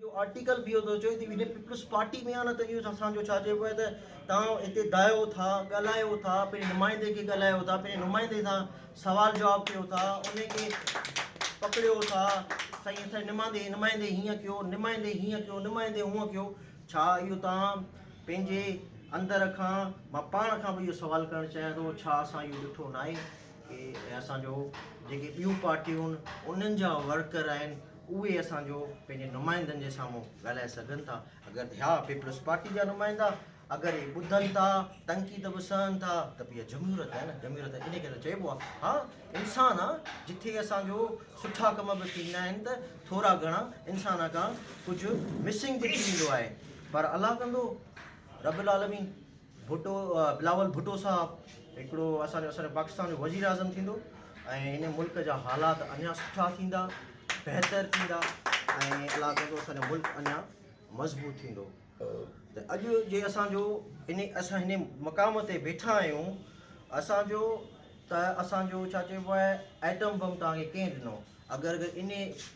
जो आर्टिकल भी तो चए थी इन पीपल्स पार्टी में आहे न त इहो असांजो छा चइबो आहे त तव्हां हिते दायो था ॻाल्हायो था पंहिंजे नुमाइंदे खे ॻाल्हायो था पंहिंजे नुमाइंदे सां सवाल जवाबु कयो था उनखे पकड़ियो था साईं असांजे नुमाइंदे हीअं कयो नुमाइंदे हीअं कयो नुमाइंदे हूअं कयो छा इहो तव्हां पंहिंजे अंदर खां मां पाण खां बि इहो सुवाल करणु चाहियां थो छा असां इहो ॾिठो न आहे की असांजो जेके ॿियूं पार्टियूं उन्हनि जा वर्कर आहिनि उहे असांजो पंहिंजे नुमाइंदनि जे साम्हूं ॻाल्हाए सघनि था अगरि ह्या पीपल्स पार्टी जा नुमाइंदा अगरि हे ॿुधनि था तनक़ीद बि सहनि था त बि इहा जमहूरत आहे न जमहूरत इन करे चइबो आहे हा इंसानु आहे जिथे असांजो सुठा कम बि थींदा आहिनि त थोरा घणा इंसान खां कुझु मिसिंग बि थी वेंदो आहे पर अलाह कंदो रब्बुल आलमीन भुट्टो बिलावल भुट्टो साहबु हिकिड़ो असांजो पाकिस्तान जो वज़ीर आज़म थींदो ऐं हिन मुल्क जा हालात अञा सुठा थींदा बहितर थींदा ऐं अलाह कंदो असांजो मुल्क अञा मज़बूत थींदो त अॼु जे असांजो असां हिन मक़ाम ते वेठा आहियूं असांजो त असांजो छा चइबो आहे एटम बम तव्हांखे कंहिं ॾिनो अगरि इन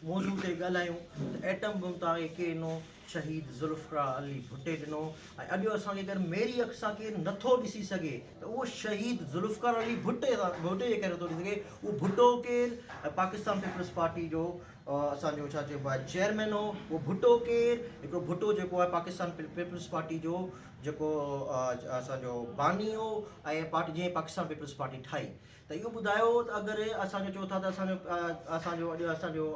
मौज़ू ते ॻाल्हायूं त एटम बम तव्हांखे कंहिं ॾिनो शहीद ज़ुल्फ़िकार अली भुट्टे ॾिनो ऐं अॼु असांखे अगरि मेरी अख सां केरु नथो ॾिसी सघे त उहो शहीद ज़ुल्फ़िकार अली भुट्टे जे करे थो ॾिसी सघे उहो भुट्टो केरु पाकिस्तान पीपल्स पार्टी जो असांजो छा चइबो आहे चेयरमैन हो उहो भुट्टो केरु हिकिड़ो भुट्टो जेको आहे पाकिस्तान पीपल्स पार्टी जो जेको असांजो बानी हो ऐं पार्टी जीअं पाकिस्तान पीपल्स पार्टी ठाही त इहो ॿुधायो त अगरि असांजो चओ था त असांजो अॼु असांजो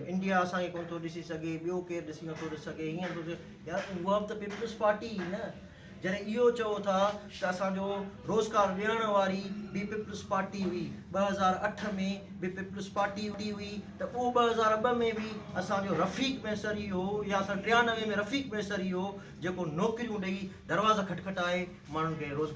इंडिया असांखे कोन थो ॾिसी सघे ॿियो केरु ॾिसी नथो ॾिसी सघे हीअं थो थिए यार उहा बि त पीपल्स पार्टी ई न जॾहिं इहो चओ था त असांजो रोज़गार ॾियण वारी बि पीपल्स पार्टी हुई 2008 में बि पीपल्स पार्टी हुई त उहो 2002 में बि असांजो रफ़ीक मैसरी हो या असां 93 में रफ़ीक मैसरी हो जेको नौकरियूं ॾेई दरवाज़ा खटखटाए माण्हुनि खे रोज़गार